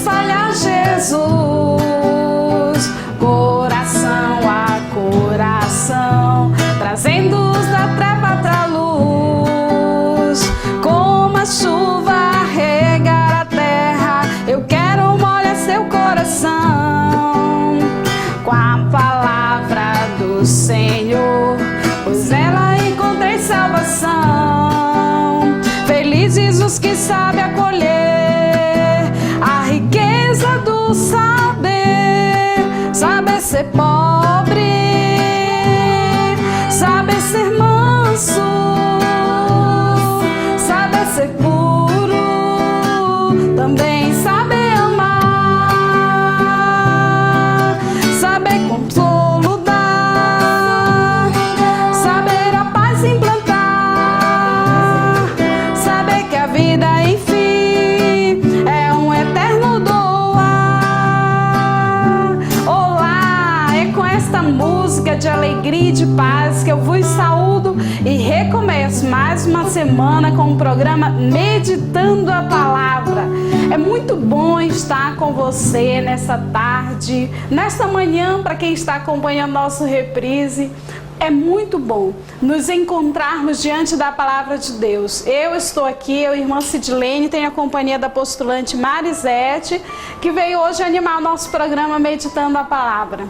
espalhar Jesus, coração a coração, trazendo-os da treva pra luz. Como a chuva regar a terra, eu quero molhar seu coração com a palavra do Senhor, pois ela encontrei salvação. Felizes os que sabem acolher a riqueza do saber, saber ser pobre, saber ser manso, saber ser puro, também saber amar, saber consolo dar, saber a paz implantar, saber que a vida enfim é um eterno doar. Olá, é com esta música de alegria e de paz que eu vos saúdo e recomeço mais uma semana com o programa Meditando a Palavra. É muito bom estar com você nessa tarde, nesta manhã, para quem está acompanhando nosso reprise. É muito bom nos encontrarmos diante da Palavra de Deus. Eu estou aqui, eu e a irmã Sidlene, tenho a companhia da postulante Marisete, que veio hoje animar o nosso programa Meditando a Palavra.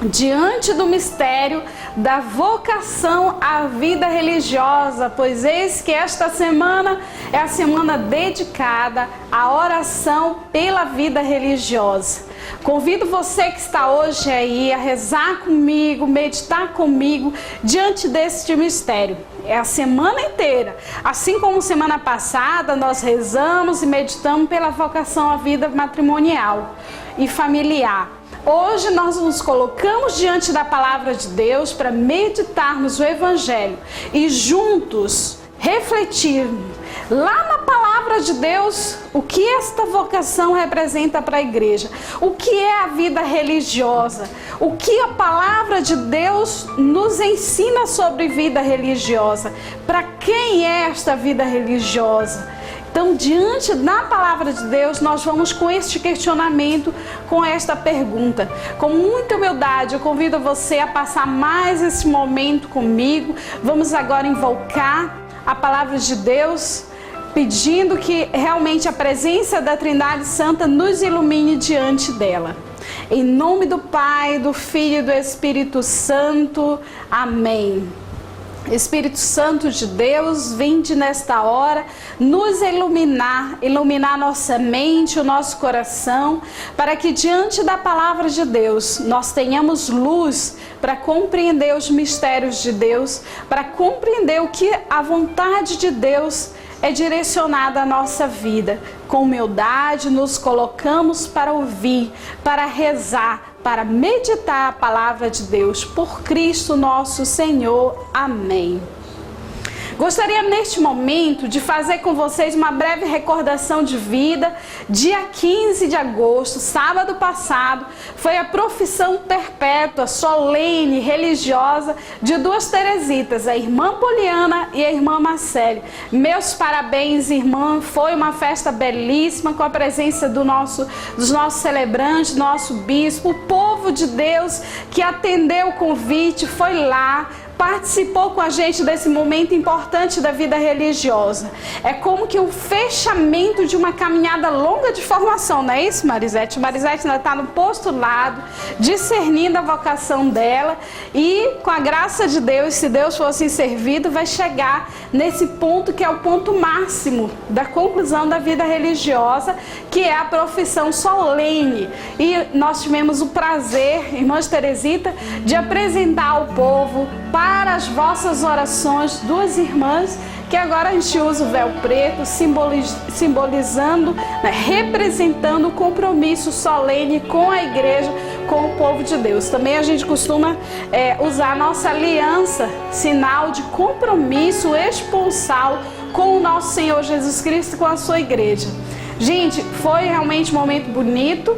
Diante do mistério da vocação à vida religiosa, pois eis que esta semana é a semana dedicada à oração pela vida religiosa. Convido você que está hoje aí a rezar comigo, meditar comigo diante deste mistério. É a semana inteira. Assim como semana passada nós rezamos e meditamos pela vocação à vida matrimonial e familiar. Hoje nós nos colocamos diante da Palavra de Deus para meditarmos o Evangelho e juntos refletirmos lá na Palavra de Deus o que esta vocação representa para a igreja, o que é a vida religiosa, o que a Palavra de Deus nos ensina sobre vida religiosa, para quem é esta vida religiosa. Então, diante da Palavra de Deus, nós vamos com este questionamento, com esta pergunta. Com muita humildade, eu convido você a passar mais esse momento comigo. Vamos agora invocar a Palavra de Deus, pedindo que realmente a presença da Trindade Santa nos ilumine diante dela. Em nome do Pai, do Filho e do Espírito Santo. Amém. Espírito Santo de Deus, vinde nesta hora nos iluminar nossa mente, o nosso coração, para que diante da Palavra de Deus nós tenhamos luz para compreender os mistérios de Deus, para compreender o que a vontade de Deus é direcionada à nossa vida. Com humildade nos colocamos para ouvir, para rezar, para meditar a Palavra de Deus por Cristo nosso Senhor. Amém. Gostaria neste momento de fazer com vocês uma breve recordação de vida. Dia 15 de agosto, sábado passado, foi a profissão perpétua, solene, religiosa de duas Teresitas, a irmã Poliana e a irmã Marcele. Meus parabéns, irmã, foi uma festa belíssima com a presença dos nossos celebrantes, nosso bispo, o povo de Deus que atendeu o convite, foi lá, participou com a gente desse momento importante da vida religiosa. É como que o fechamento de uma caminhada longa de formação, não é isso, Marisete? Marisete ainda está no postulado, discernindo a vocação dela e, com a graça de Deus, se Deus for assim servido, vai chegar nesse ponto que é o ponto máximo da conclusão da vida religiosa, que é a profissão solene. E nós tivemos o prazer, irmãs Teresita, de apresentar ao povo para as vossas orações duas irmãs que agora a gente usa o véu preto, simbolizando, representando o compromisso solene com a igreja, com o povo de Deus. Também a gente costuma usar a nossa aliança, sinal de compromisso esponsal com o nosso Senhor Jesus Cristo e com a sua igreja. Gente, foi realmente um momento bonito.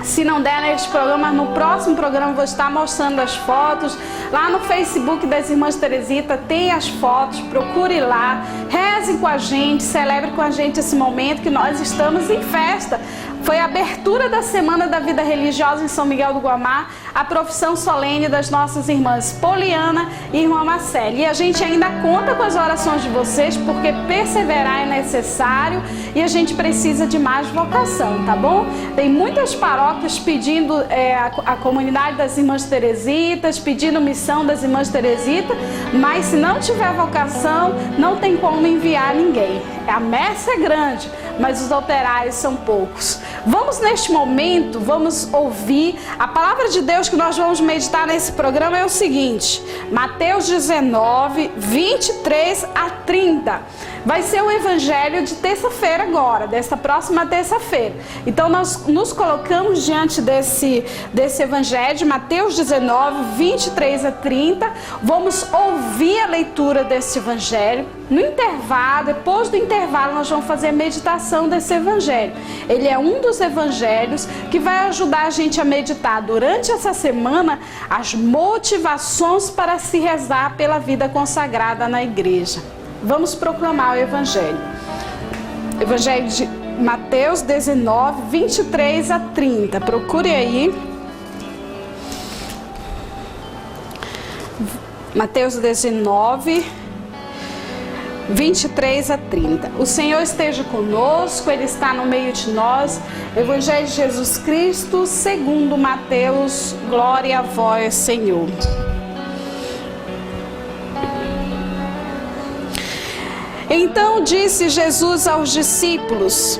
Se não der neste programa, no próximo programa eu vou estar mostrando as fotos. Lá no Facebook das Irmãs Teresita tem as fotos, procure lá, reze com a gente, celebre com a gente esse momento que nós estamos em festa, Foi a abertura da Semana da Vida Religiosa em São Miguel do Guamá, a profissão solene das nossas irmãs Poliana e irmã Marcele. E a gente ainda conta com as orações de vocês, porque perseverar é necessário e a gente precisa de mais vocação, tá bom? Tem muitas paróquias pedindo a comunidade das irmãs Teresitas, pedindo missão das irmãs Teresitas, mas se não tiver vocação, não tem como enviar ninguém. A messe é grande, mas os operários são poucos. Vamos neste momento, vamos ouvir a palavra de Deus que nós vamos meditar nesse programa é o seguinte, Mateus 19, 23 a 30. Vai ser o evangelho de terça-feira agora, dessa próxima terça-feira. Então nós nos colocamos diante desse evangelho de Mateus 19, 23 a 30. Vamos ouvir a leitura desse evangelho. No intervalo, depois do intervalo, nós vamos fazer a meditação desse evangelho. Ele é um dos evangelhos que vai ajudar a gente a meditar durante essa semana as motivações para se rezar pela vida consagrada na igreja. Vamos proclamar o evangelho. Evangelho de Mateus 19, 23 a 30. Procure aí. Mateus 19, 23 a 30. O Senhor esteja conosco, Ele está no meio de nós. Evangelho de Jesus Cristo, segundo Mateus. Glória a vós, Senhor. Então disse Jesus aos discípulos: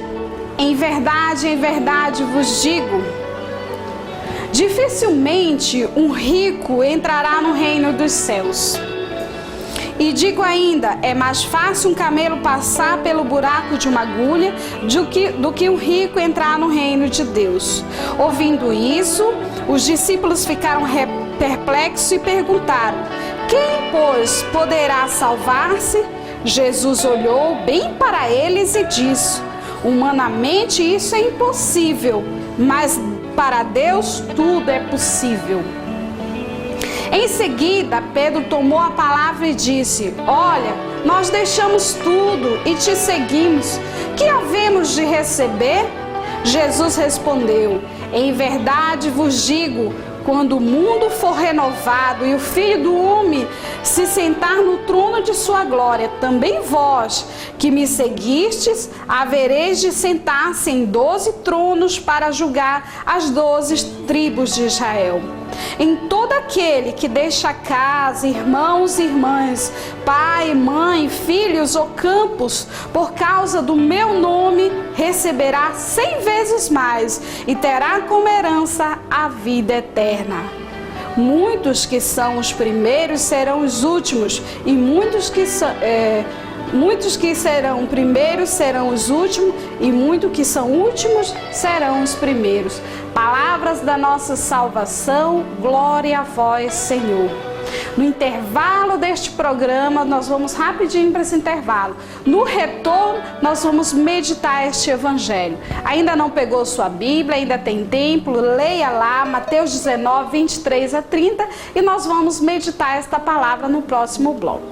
em verdade vos digo, dificilmente um rico entrará no reino dos céus. E digo ainda, é mais fácil um camelo passar pelo buraco de uma agulha do que um rico entrar no reino de Deus. Ouvindo isso, os discípulos ficaram perplexos e perguntaram: quem, pois, poderá salvar-se? Jesus olhou bem para eles e disse: humanamente isso é impossível, mas para Deus tudo é possível. Em seguida, Pedro tomou a palavra e disse: olha, nós deixamos tudo e te seguimos. Que havemos de receber? Jesus respondeu: em verdade vos digo, quando o mundo for renovado e o Filho do Homem se sentar no trono de sua glória, também vós, que me seguistes, havereis de sentar-se em 12 tronos para julgar as 12 tribos de Israel. Em todo aquele que deixa casa, irmãos e irmãs, pai, mãe, filhos ou campos, por causa do meu nome, receberá 100 vezes mais e terá como herança a vida eterna. Muitos que são os primeiros serão os últimos, e muitos que serão primeiros serão os últimos, e muitos que são últimos serão os primeiros. Palavras da nossa salvação, glória a vós, Senhor. No intervalo deste programa, nós vamos rapidinho para esse intervalo. No retorno, nós vamos meditar este evangelho. Ainda não pegou sua Bíblia, ainda tem tempo, leia lá, Mateus 19, 23 a 30, e nós vamos meditar esta palavra no próximo bloco.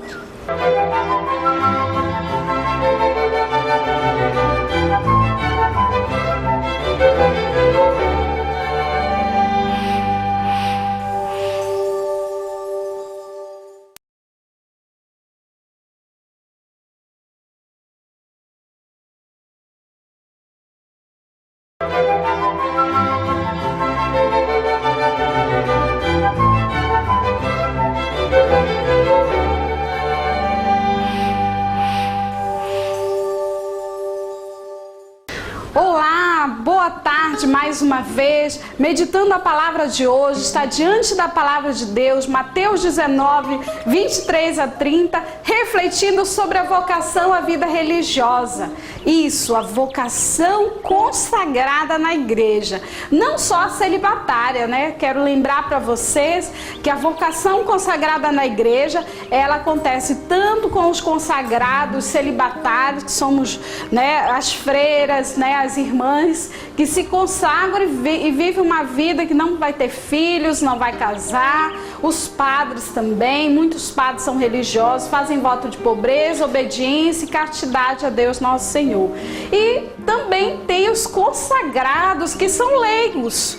Olá, boa tarde mais uma vez, meditando a palavra de hoje, está diante da palavra de Deus, Mateus 19, 23 a 30, refletindo sobre a vocação à vida religiosa. Isso, a vocação consagrada na igreja, não só a celibatária, né? Quero lembrar para vocês que a vocação consagrada na igreja, ela acontece tanto com os consagrados celibatários, que somos, né, as freiras, né, as irmãs que se consagram e vivem uma vida que não vai ter filhos, não vai casar, os padres também, muitos padres são religiosos, fazem voto de pobreza, obediência e castidade a Deus Nosso Senhor. E também tem os consagrados, que são leigos,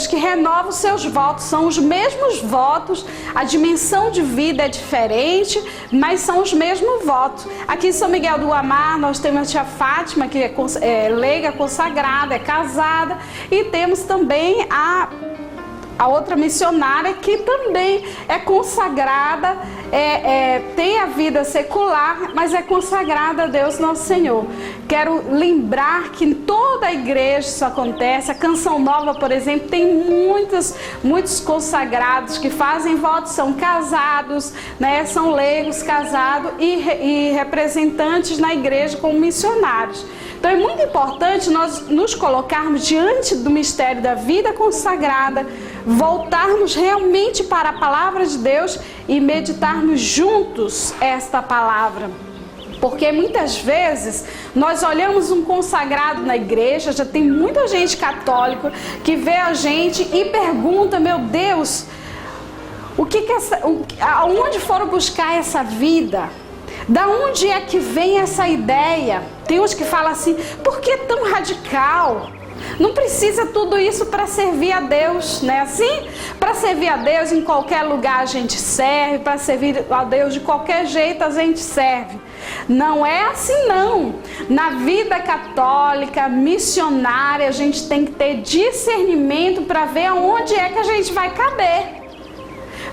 que renovam seus votos, são os mesmos votos, a dimensão de vida é diferente, mas são os mesmos votos. Aqui em São Miguel do Guamá, nós temos a tia Fátima, que é leiga consagrada, é casada, e temos também a outra missionária que também é consagrada, tem a vida secular, mas é consagrada a Deus Nosso Senhor. Quero lembrar que em toda a igreja isso acontece. A Canção Nova, por exemplo, tem muitos consagrados que fazem votos, são casados, né? São leigos casados e representantes na igreja como missionários. Então é muito importante nós nos colocarmos diante do mistério da vida consagrada, voltarmos realmente para a palavra de Deus e meditarmos juntos esta palavra. Porque muitas vezes nós olhamos um consagrado na igreja, já tem muita gente católica que vê a gente e pergunta: meu Deus, aonde foram buscar essa vida? Da onde é que vem essa ideia? Tem uns que falam assim: por que tão radical? Não precisa tudo isso para servir a Deus, não é assim? Para servir a Deus em qualquer lugar a gente serve, para servir a Deus de qualquer jeito a gente serve. Não é assim não. Na vida católica, missionária, a gente tem que ter discernimento para ver aonde é que a gente vai caber.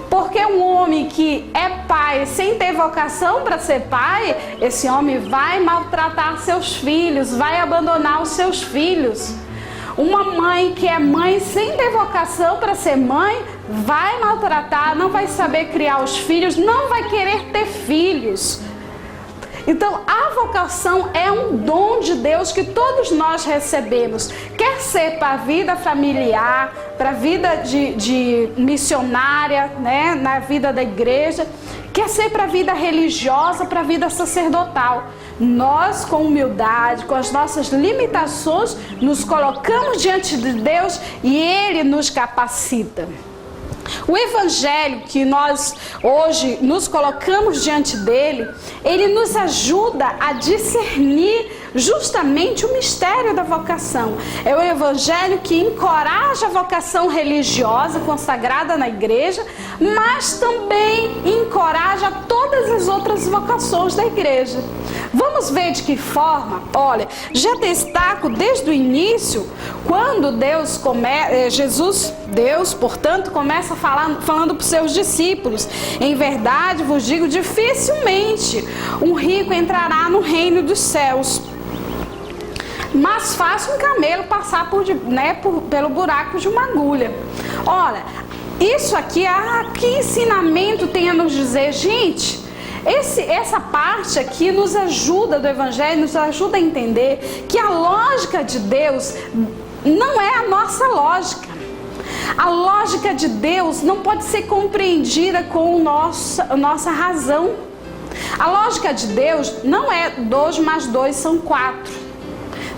Porque um homem que é pai sem ter vocação para ser pai, esse homem vai maltratar seus filhos, vai abandonar os seus filhos. Uma mãe que é mãe sem ter vocação para ser mãe, vai maltratar, não vai saber criar os filhos, não vai querer ter filhos. Então, a vocação é um dom de Deus que todos nós recebemos. Quer ser para a vida familiar, para a vida de missionária, né, na vida da igreja, quer ser para a vida religiosa, para a vida sacerdotal. Nós, com humildade, com as nossas limitações, nos colocamos diante de Deus e Ele nos capacita. O evangelho que nós hoje nos colocamos diante dele, ele nos ajuda a discernir justamente o mistério da vocação. É o evangelho que encoraja a vocação religiosa consagrada na igreja, mas também encoraja todas as outras vocações da igreja. Vamos ver de que forma? Olha, já destaco desde o início, quando Deus portanto, começa falando para os seus discípulos: em verdade vos digo, dificilmente um rico entrará no reino dos céus. Mas fácil um camelo passar pelo buraco de uma agulha. Olha, isso aqui, que ensinamento tem a nos dizer, gente? Essa parte aqui nos ajuda do evangelho, nos ajuda a entender que a lógica de Deus não é a nossa lógica. A lógica de Deus não pode ser compreendida com a nossa razão. A lógica de Deus não é 2 mais 2 são 4,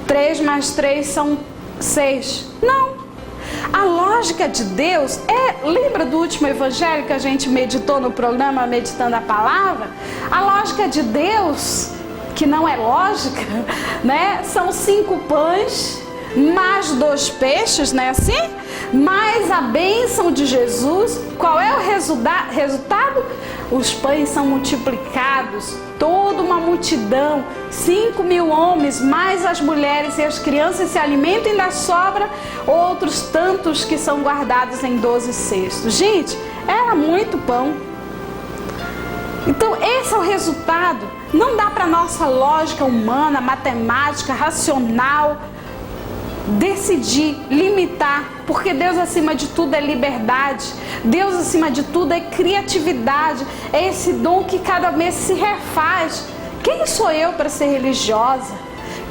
3 mais 3 são 6. Não. A lógica de Deus lembra do último evangelho que a gente meditou no programa Meditando a Palavra? A lógica de Deus, que não é lógica, né? São 5 pães, mais 2 peixes, né? Assim? Mais a bênção de Jesus. Qual é o resultado? Os pães são multiplicados, toda uma multidão, 5.000 homens, mais as mulheres e as crianças se alimentam, e ainda sobra outros tantos que são guardados em 12 cestos. Gente, era muito pão. Então esse é o resultado. Não dá para nossa lógica humana, matemática, racional, decidir, limitar, porque Deus acima de tudo é liberdade, Deus acima de tudo é criatividade, é esse dom que cada mês se refaz. Quem sou eu para ser religiosa?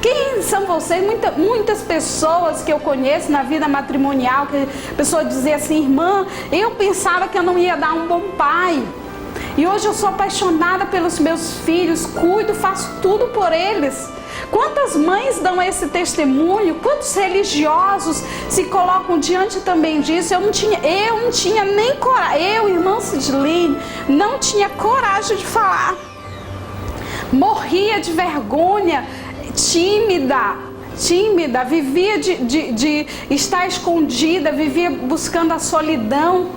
Quem são vocês? Muitas pessoas que eu conheço na vida matrimonial, que a pessoa dizia assim: irmã, eu pensava que eu não ia dar um bom pai, e hoje eu sou apaixonada pelos meus filhos, cuido, faço tudo por eles. Quantas mães dão esse testemunho? Quantos religiosos se colocam diante também disso? Eu não tinha nem coragem, irmã Cidline, não tinha coragem de falar. Morria de vergonha, tímida, vivia de estar escondida, vivia buscando a solidão.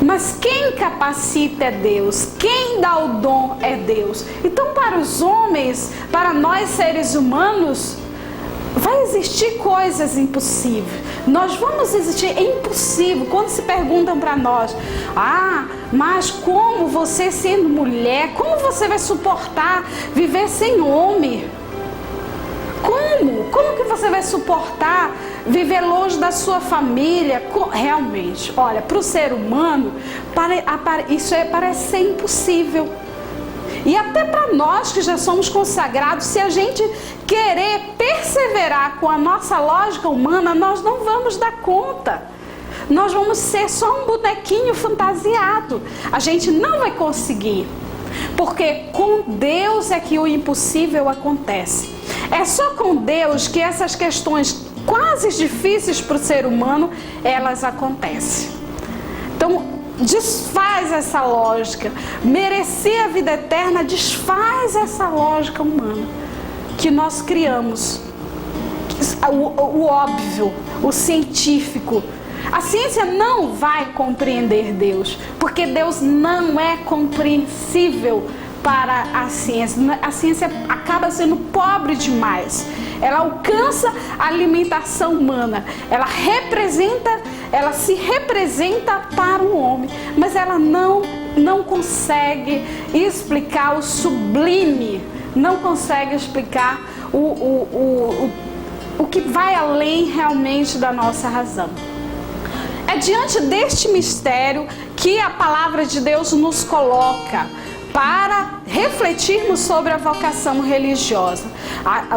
Mas quem capacita é Deus, quem dá o dom é Deus. Então, para os homens, para nós seres humanos, vai existir coisas impossíveis. Nós vamos existir, é impossível. Quando se perguntam para nós, mas como você sendo mulher, como você vai suportar viver sem homem? Como que você vai suportar viver longe da sua família? Realmente, olha, para o ser humano, isso parece ser impossível. E até para nós que já somos consagrados, se a gente querer perseverar com a nossa lógica humana, nós não vamos dar conta. Nós vamos ser só um bonequinho fantasiado. A gente não vai conseguir. Porque com Deus é que o impossível acontece. É só com Deus que essas questões quase difíceis para o ser humano, elas acontecem. Então, desfaz essa lógica. Merecer a vida eterna desfaz essa lógica humana que nós criamos. O óbvio, o científico. A ciência não vai compreender Deus, porque Deus não é compreensível para a ciência. A ciência acaba sendo pobre demais. Ela alcança a alimentação humana. Ela se representa para o homem, mas ela não consegue explicar o sublime, não consegue explicar o que vai além realmente da nossa razão. É diante deste mistério que a palavra de Deus nos coloca para refletirmos sobre a vocação religiosa.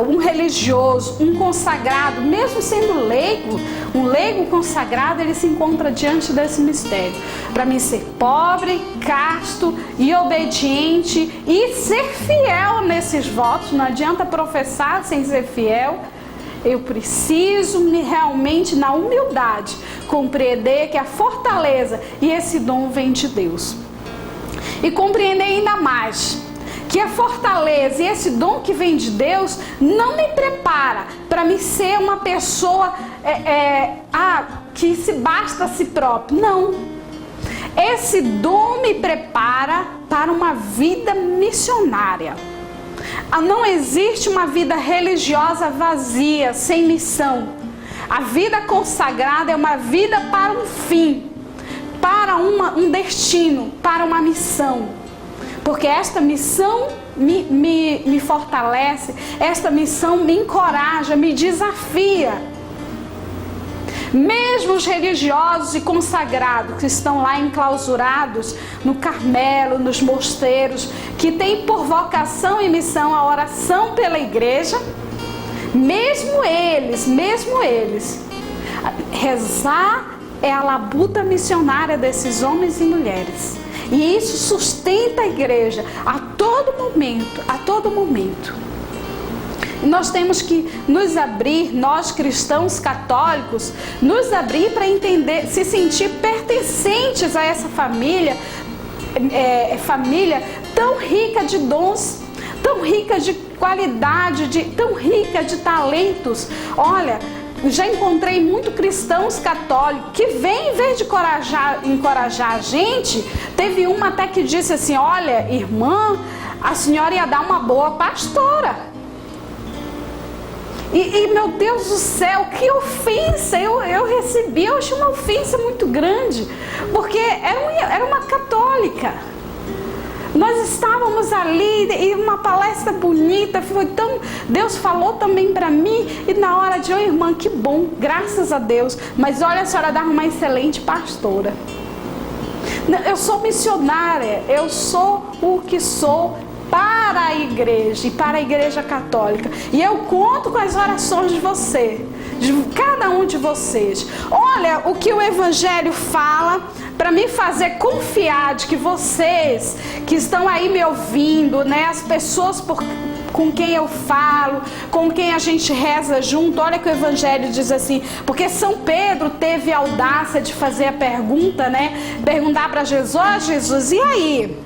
Um religioso, um consagrado, mesmo sendo leigo, um leigo consagrado, ele se encontra diante desse mistério. Para mim ser pobre, casto e obediente e ser fiel nesses votos, não adianta professar sem ser fiel. Eu preciso realmente, na humildade, compreender que a fortaleza e esse dom vem de Deus. E compreender ainda mais que a fortaleza e esse dom que vem de Deus não me prepara para me ser uma pessoa que se basta a si próprio. Não. Esse dom me prepara para uma vida missionária. Não existe uma vida religiosa vazia, sem missão. A vida consagrada é uma vida para um fim, para um destino, para uma missão. Porque esta missão me fortalece, esta missão me encoraja, me desafia. Mesmo os religiosos e consagrados que estão lá enclausurados no Carmelo, nos mosteiros, que têm por vocação e missão a oração pela igreja, mesmo eles, rezar é a labuta missionária desses homens e mulheres. E isso sustenta a igreja a todo momento. Nós temos que nos abrir, nós cristãos católicos, nos abrir para entender, se sentir pertencentes a essa família tão rica de dons, tão rica de qualidade, tão rica de talentos. Olha, já encontrei muitos cristãos católicos que vêm, em vez de encorajar a gente, teve uma até que disse assim: olha, irmã, a senhora ia dar uma boa pastora. E meu Deus do céu, que ofensa eu recebi. Eu achei uma ofensa muito grande, porque era uma católica. Nós estávamos ali e uma palestra bonita, Deus falou também para mim, e na hora de, irmã, que bom, graças a Deus, mas olha, a senhora dá uma excelente pastora. Eu sou missionária, eu sou o que sou para a igreja e para a igreja católica, e eu conto com as orações de você, de cada um de vocês. Olha o que o Evangelho fala para me fazer confiar de que vocês que estão aí me ouvindo, né, as pessoas com quem eu falo, com quem a gente reza junto. Olha que o Evangelho diz assim, porque São Pedro teve a audácia de fazer a pergunta, né? Perguntar para Jesus: ó Jesus, e aí?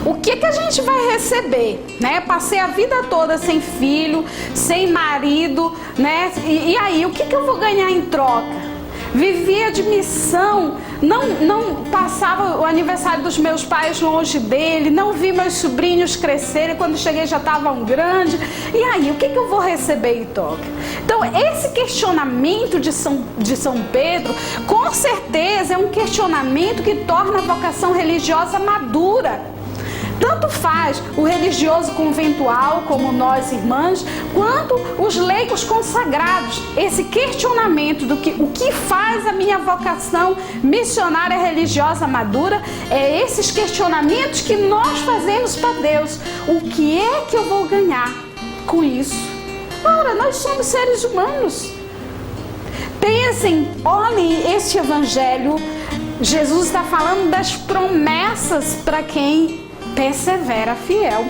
O que a gente vai receber, né? Passei a vida toda sem filho, sem marido, né? E aí, o que eu vou ganhar em troca? Vivia de missão, não passava o aniversário dos meus pais longe dele, não vi meus sobrinhos crescerem, quando cheguei já estavam grandes. E aí, o que eu vou receber em troca? Então, esse questionamento de São Pedro, com certeza é um questionamento que torna a vocação religiosa madura. Tanto faz o religioso conventual, como nós irmãs, quanto os leigos consagrados. Esse questionamento do o que faz a minha vocação missionária religiosa madura, é esses questionamentos que nós fazemos para Deus. O que é que eu vou ganhar com isso? Ora, nós somos seres humanos. Pensem, olhem este Evangelho. Jesus está falando das promessas para quem persevera fiel.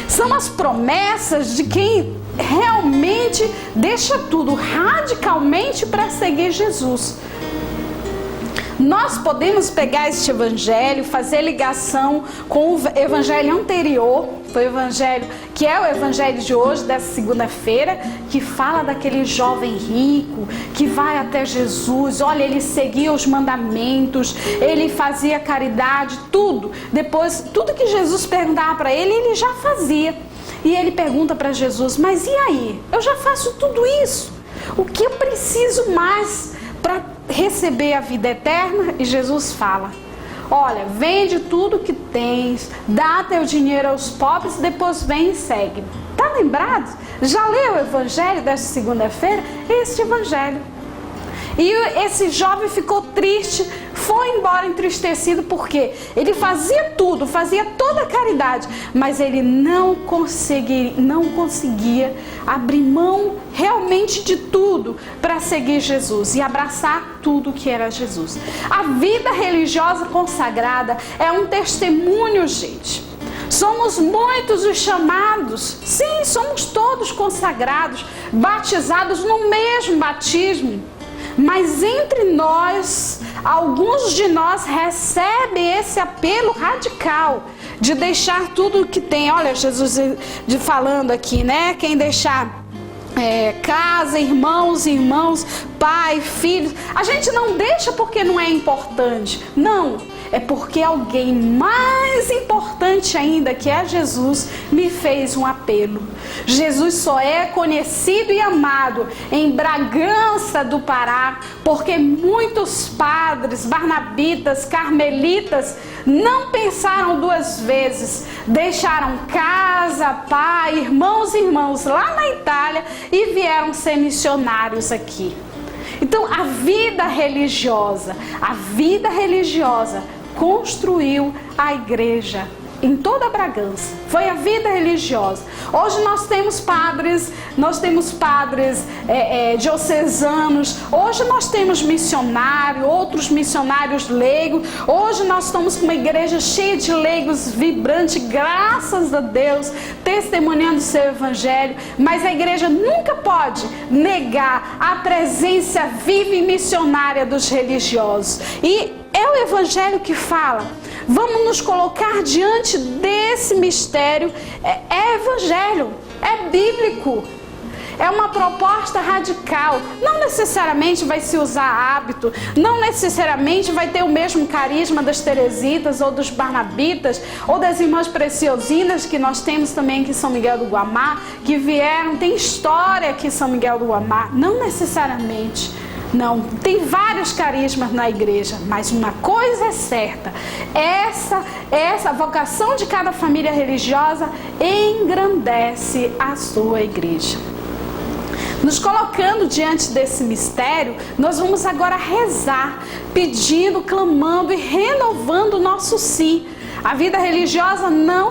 São as promessas de quem realmente deixa tudo radicalmente para seguir Jesus. Nós podemos pegar este evangelho, fazer ligação com o evangelho anterior, foi o evangelho que é o evangelho de hoje, dessa segunda-feira, que fala daquele jovem rico que vai até Jesus. Olha, ele seguia os mandamentos, ele fazia caridade, tudo. Depois, tudo que Jesus perguntava para ele, ele já fazia. E ele pergunta para Jesus: mas e aí? Eu já faço tudo isso. O que eu preciso mais para receber a vida eterna? E Jesus fala: olha, vende tudo que tens, dá teu dinheiro aos pobres, depois vem e segue-me. Tá lembrado? Já leu o evangelho desta segunda-feira? Este evangelho. E esse jovem ficou triste, foi embora entristecido, porque ele fazia tudo, fazia toda a caridade, mas ele não conseguia abrir mão realmente de tudo para seguir Jesus e abraçar tudo que era Jesus. A vida religiosa consagrada é um testemunho, gente. Somos muitos os chamados, sim, somos todos consagrados, batizados no mesmo batismo. Mas entre nós, alguns de nós recebem esse apelo radical de deixar tudo o que tem. Olha, Jesus falando aqui, né? Quem deixar casa, irmãos, pai, filhos. A gente não deixa porque não é importante. Não, é porque alguém mais importante ainda, que é Jesus, me fez um apelo. Jesus só é conhecido e amado em Bragança do Pará, porque muitos padres, barnabitas, carmelitas não pensaram duas vezes, deixaram casa, pai, irmãos e irmãs lá na Itália e vieram ser missionários aqui. Então a vida religiosa construiu a igreja em toda a Bragança. Foi a vida religiosa. Hoje nós temos padres diocesanos, hoje nós temos missionários, outros missionários leigos. Hoje nós estamos com uma igreja cheia de leigos, vibrante, graças a Deus, testemunhando o seu evangelho. Mas a igreja nunca pode negar a presença viva e missionária dos religiosos. E é o evangelho que fala. Vamos nos colocar diante desse mistério. É evangelho, é bíblico, é uma proposta radical. Não necessariamente vai se usar hábito, não necessariamente vai ter o mesmo carisma das Teresitas ou dos Barnabitas ou das Irmãs Preciosinas, que nós temos também aqui em São Miguel do Guamá, que vieram, tem história aqui em São Miguel do Guamá. Não necessariamente. Não, tem vários carismas na igreja, mas uma coisa é certa: essa vocação de cada família religiosa engrandece a sua igreja. Nos colocando diante desse mistério, nós vamos agora rezar, pedindo, clamando e renovando o nosso sim. A vida religiosa não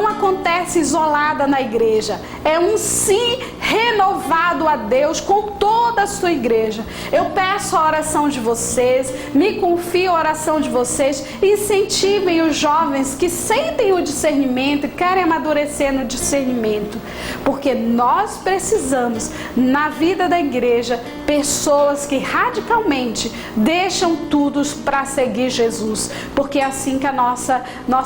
acontece isolada na igreja. É um sim renovado a Deus com toda a sua igreja. Eu peço a oração de vocês, me confio a oração de vocês, incentivem os jovens que sentem o discernimento e querem amadurecer no discernimento, porque nós precisamos, na vida da igreja, pessoas que radicalmente deixam tudo para seguir Jesus, porque é assim que a nossa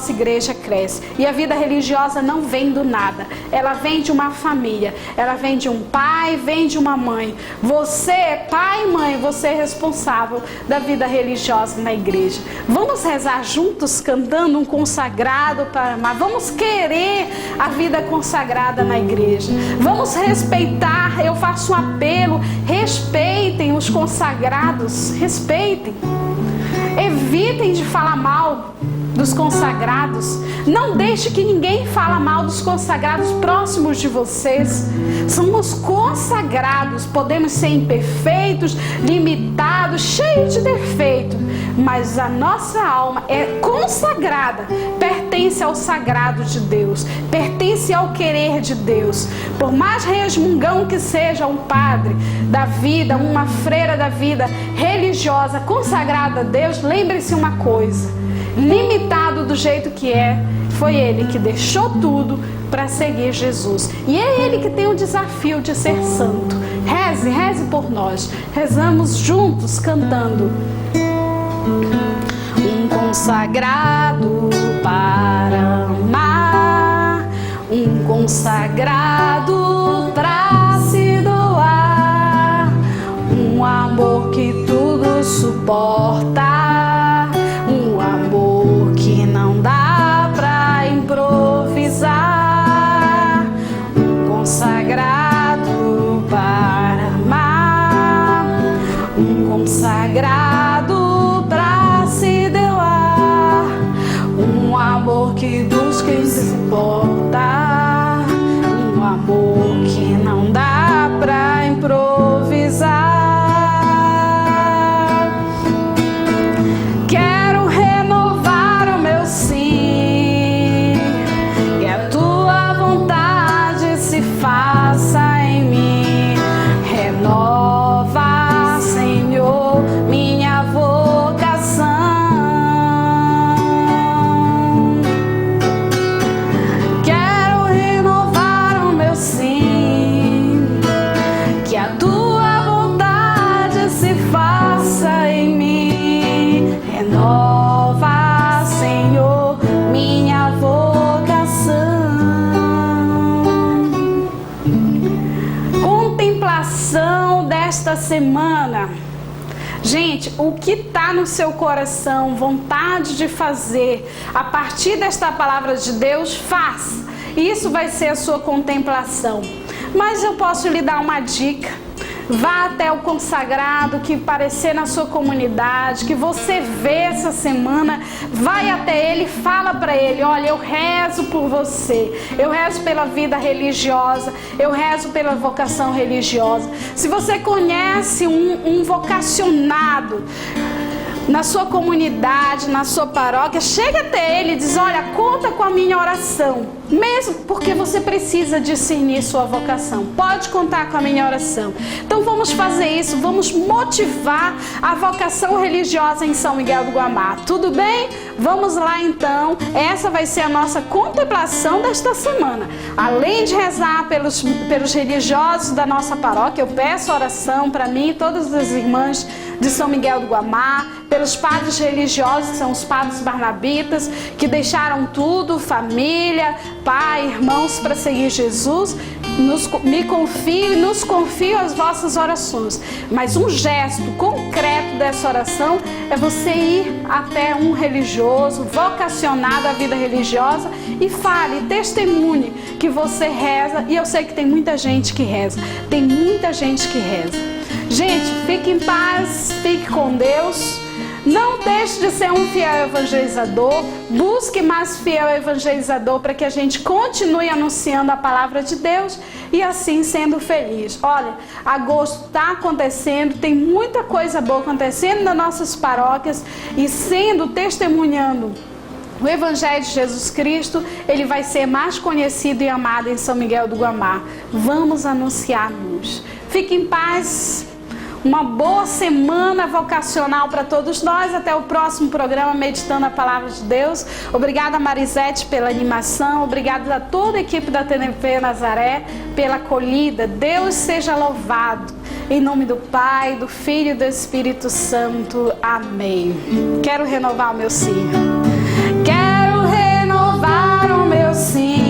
igreja cresce. E a vida religiosa não vem do nada, ela vem de uma família, ela vem de um pai, vem de uma mãe. Você, pai e mãe, você é responsável da vida religiosa na igreja. Vamos rezar juntos, cantando um consagrado para amar. Vamos querer a vida consagrada na igreja. Vamos respeitar, eu faço um apelo, respeitem os consagrados, respeitem. Evitem de falar mal dos consagrados. Não deixe que ninguém fale mal dos consagrados próximos de vocês. Somos consagrados, podemos ser imperfeitos, limitados, cheios de defeito, mas a nossa alma é consagrada, pertence ao sagrado de Deus, pertence ao querer de Deus. Por mais resmungão que seja um padre da vida, uma freira da vida religiosa consagrada a Deus, lembre-se uma coisa: limitado do jeito que é, foi ele que deixou tudo para seguir Jesus. E é ele que tem o desafio de ser santo. Reze por nós. Rezamos juntos, cantando. Um consagrado para amar, um consagrado para se doar, um amor que tudo suporta, um amor que não dá pra improvisar, um consagrado para amar, um consagrado pra se doar, um amor que dos que suporta, um amor que não dá pra improvisar. Esta semana, gente, o que está no seu coração, vontade de fazer, a partir desta palavra de Deus, faça. Isso vai ser a sua contemplação. Mas eu posso lhe dar uma dica. Vá até o consagrado que aparecer na sua comunidade, que você vê essa semana, vai até ele, fala para ele: olha, eu rezo por você, eu rezo pela vida religiosa, eu rezo pela vocação religiosa. Se você conhece um vocacionado na sua comunidade, na sua paróquia, chega até ele e diz: olha, conta com a minha oração. Mesmo porque você precisa discernir sua vocação. Pode contar com a minha oração. Então vamos fazer isso, vamos motivar a vocação religiosa em São Miguel do Guamá. Tudo bem? Vamos lá então. Essa vai ser a nossa contemplação desta semana. Além de rezar pelos religiosos da nossa paróquia, eu peço oração para mim e todas as irmãs de São Miguel do Guamá, pelos padres religiosos, que são os padres barnabitas, que deixaram tudo, família, pai, irmãos, para seguir Jesus. Nos confio as vossas orações. Mas um gesto concreto dessa oração é você ir até um religioso, vocacionado à vida religiosa, e fale, testemunhe que você reza. E eu sei que tem muita gente que reza. Tem muita gente que reza. Gente, fique em paz, fique com Deus. Não deixe de ser um fiel evangelizador. Busque mais fiel evangelizador para que a gente continue anunciando a palavra de Deus e assim sendo feliz. Olha, agosto está acontecendo, tem muita coisa boa acontecendo nas nossas paróquias e testemunhando o Evangelho de Jesus Cristo, ele vai ser mais conhecido e amado em São Miguel do Guamá. Vamos anunciar luz. Fique em paz. Uma boa semana vocacional para todos nós. Até o próximo programa Meditando a Palavra de Deus. Obrigada, Marisete, pela animação. Obrigada a toda a equipe da TNP Nazaré pela acolhida. Deus seja louvado. Em nome do Pai, do Filho e do Espírito Santo. Amém. Quero renovar o meu sim. Quero renovar o meu sim.